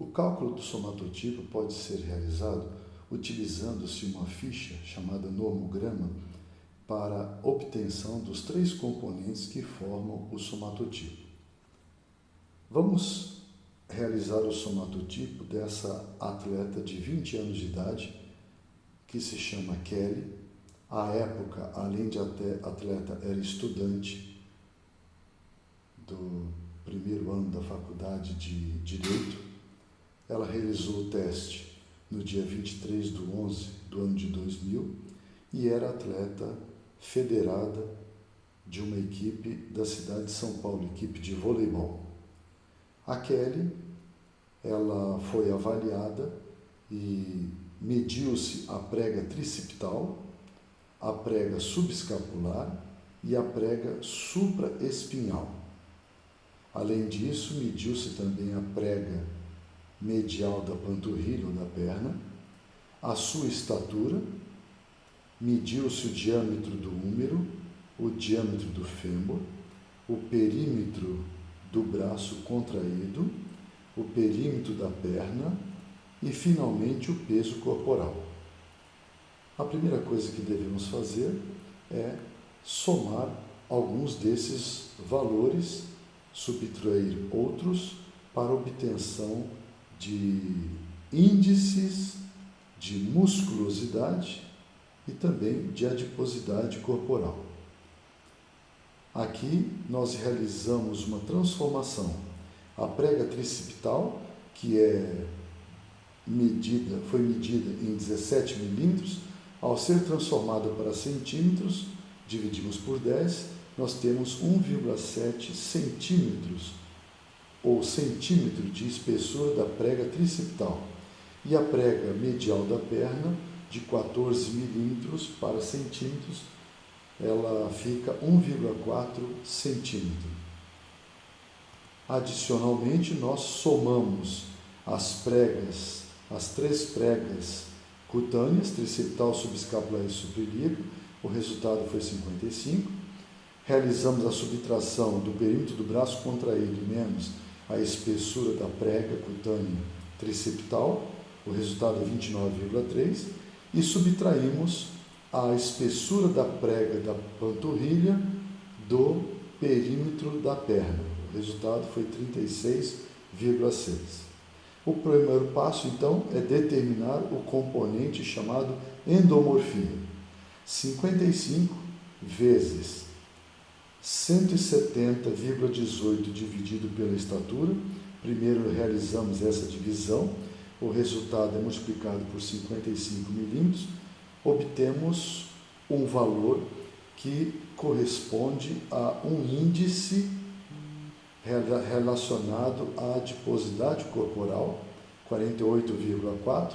cálculo do somatotipo pode ser realizado utilizando-se uma ficha chamada normograma para obtenção dos 3 componentes que formam o somatotipo. Vamos realizar o somatotipo dessa atleta de 20 anos de idade, que se chama Kelly. À época, além de atleta, era estudante do primeiro ano da faculdade de Direito. Ela realizou o teste no dia 23 de 11 do ano de 2000 e era atleta federada de uma equipe da cidade de São Paulo, equipe de voleibol. A Kelly, ela foi avaliada e mediu-se a prega tricipital, a prega subescapular e a prega supraespinhal. Além disso, mediu-se também a prega medial da panturrilha ou da perna, a sua estatura, mediu-se o diâmetro do húmero, o diâmetro do fêmur, o perímetro do braço contraído, o perímetro da perna e, finalmente, o peso corporal. A primeira coisa que devemos fazer é somar alguns desses valores, subtrair outros para obtenção de índices de musculosidade e também de adiposidade corporal. Aqui nós realizamos uma transformação. A prega tricipital, que foi medida em 17 milímetros, ao ser transformada para centímetros, dividimos por 10, nós temos 1,7 centímetros ou centímetro de espessura da prega tricipital. E a prega medial da perna, de 14 milímetros para centímetros, ela fica 1,4 centímetro. Adicionalmente, nós somamos as 3 pregas cutâneas, tricipital, subescapular e suprailíaca, o resultado foi 55. Realizamos a subtração do perímetro do braço contraído menos a espessura da prega cutânea tricipital, o resultado é 29,3, e subtraímos a espessura da prega da panturrilha do perímetro da perna. O resultado foi 36,6. O primeiro passo, então, é determinar o componente chamado endomorfia. 55 vezes 170,18 dividido pela estatura. Primeiro realizamos essa divisão. O resultado é multiplicado por 55 milímetros. Obtemos um valor que corresponde a um índice relacionado à adiposidade corporal, 48,4,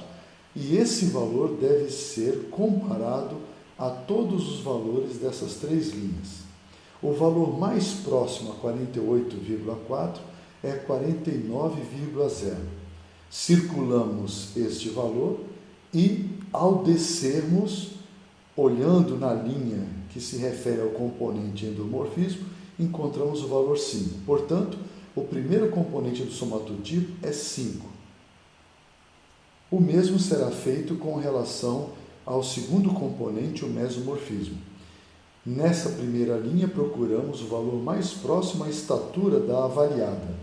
e esse valor deve ser comparado a todos os valores dessas 3 linhas. O valor mais próximo a 48,4 é 49,0. Circulamos este valor e, ao descermos, olhando na linha que se refere ao componente endomorfismo, encontramos o valor 5. Portanto, o primeiro componente do somatotipo é 5. O mesmo será feito com relação ao segundo componente, o mesomorfismo. Nessa primeira linha, procuramos o valor mais próximo à estatura da avaliada.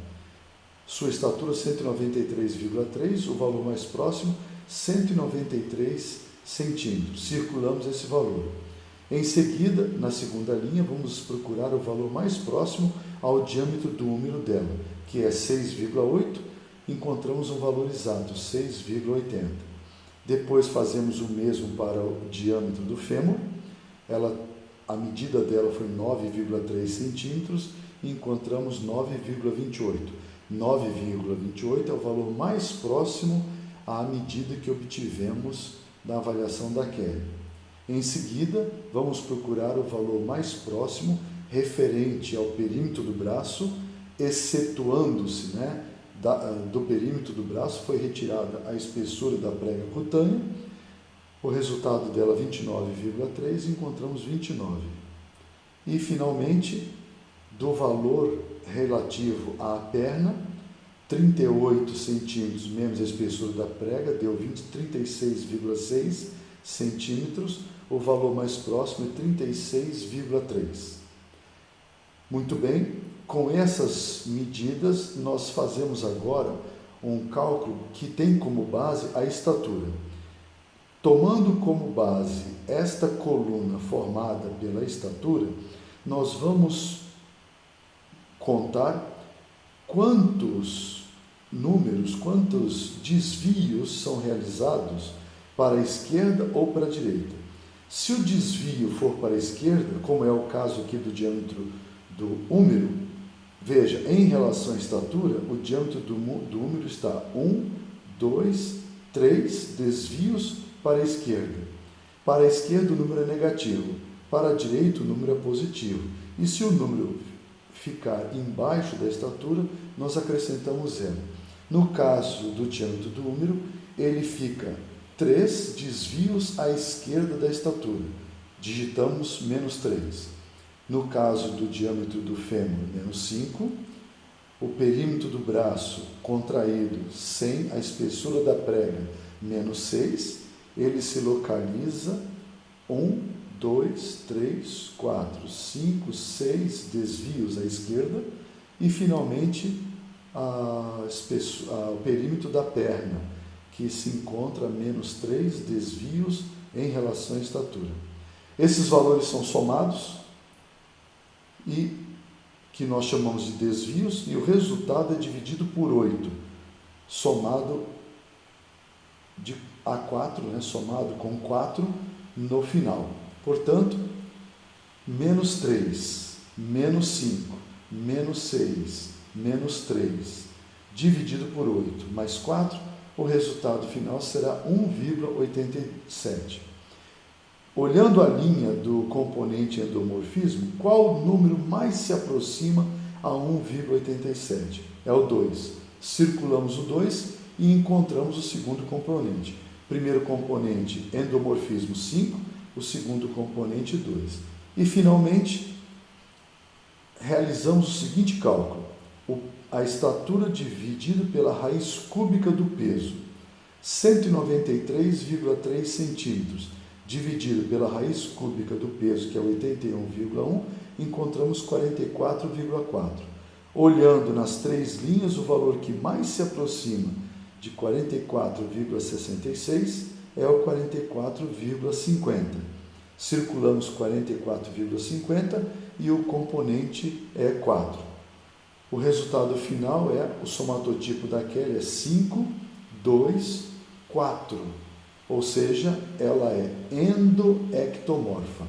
Sua estatura 193,3, o valor mais próximo 193 centímetros. Circulamos esse valor. Em seguida, na segunda linha, vamos procurar o valor mais próximo ao diâmetro do húmero dela, que é 6,8. Encontramos um valor exato, 6,80. Depois fazemos o mesmo para o diâmetro do fêmur. A medida dela foi 9,3 centímetros e encontramos 9,28. 9,28 é o valor mais próximo à medida que obtivemos da avaliação da Kelly. Em seguida, vamos procurar o valor mais próximo referente ao perímetro do braço, excetuando-se, do perímetro do braço foi retirada a espessura da prega cutânea. O resultado dela 29,3, encontramos 29. E finalmente, do valor relativo à perna, 38 centímetros menos a espessura da prega deu 36,6 centímetros. O valor mais próximo é 36,3. Muito bem, com essas medidas nós fazemos agora um cálculo que tem como base a estatura. Tomando como base esta coluna formada pela estatura, nós vamos contar quantos desvios são realizados para a esquerda ou para a direita. Se o desvio for para a esquerda, como é o caso aqui do diâmetro do húmero, veja, em relação à estatura, o diâmetro do húmero está 1, 2, 3 desvios para a esquerda. Para a esquerda o número é negativo, para a direita o número é positivo. E se o número ficar embaixo da estatura, nós acrescentamos 0. No caso do diâmetro do húmero, ele fica 3 desvios à esquerda da estatura. Digitamos menos 3. No caso do diâmetro do fêmur, menos 5. O perímetro do braço contraído sem a espessura da prega, menos 6. Ele se localiza 1, 2, 3, 4, 5, 6 desvios à esquerda e, finalmente, o perímetro da perna, que se encontra a menos 3 desvios em relação à estatura. Esses valores são somados e que nós chamamos de desvios, e o resultado é dividido por 8, somado de A4, somado com 4 no final. Portanto, menos 3, menos 5, menos 6, menos 3, dividido por 8, mais 4, o resultado final será 1,87. Olhando a linha do componente endomorfismo, qual o número mais se aproxima a 1,87? É o 2. Circulamos o 2 e encontramos o segundo componente. Primeiro componente, endomorfismo 5, o segundo componente 2. E, finalmente, realizamos o seguinte cálculo. A estatura dividida pela raiz cúbica do peso, 193,3 centímetros, dividido pela raiz cúbica do peso, que é 81,1, encontramos 44,4. Olhando nas três linhas, o valor que mais se aproxima de 44,66 é o 44,50. Circulamos 44,50 e o componente é 4. O resultado final o somatotipo da Kelly é 5, 2, 4. Ou seja, ela é endoectomorfa.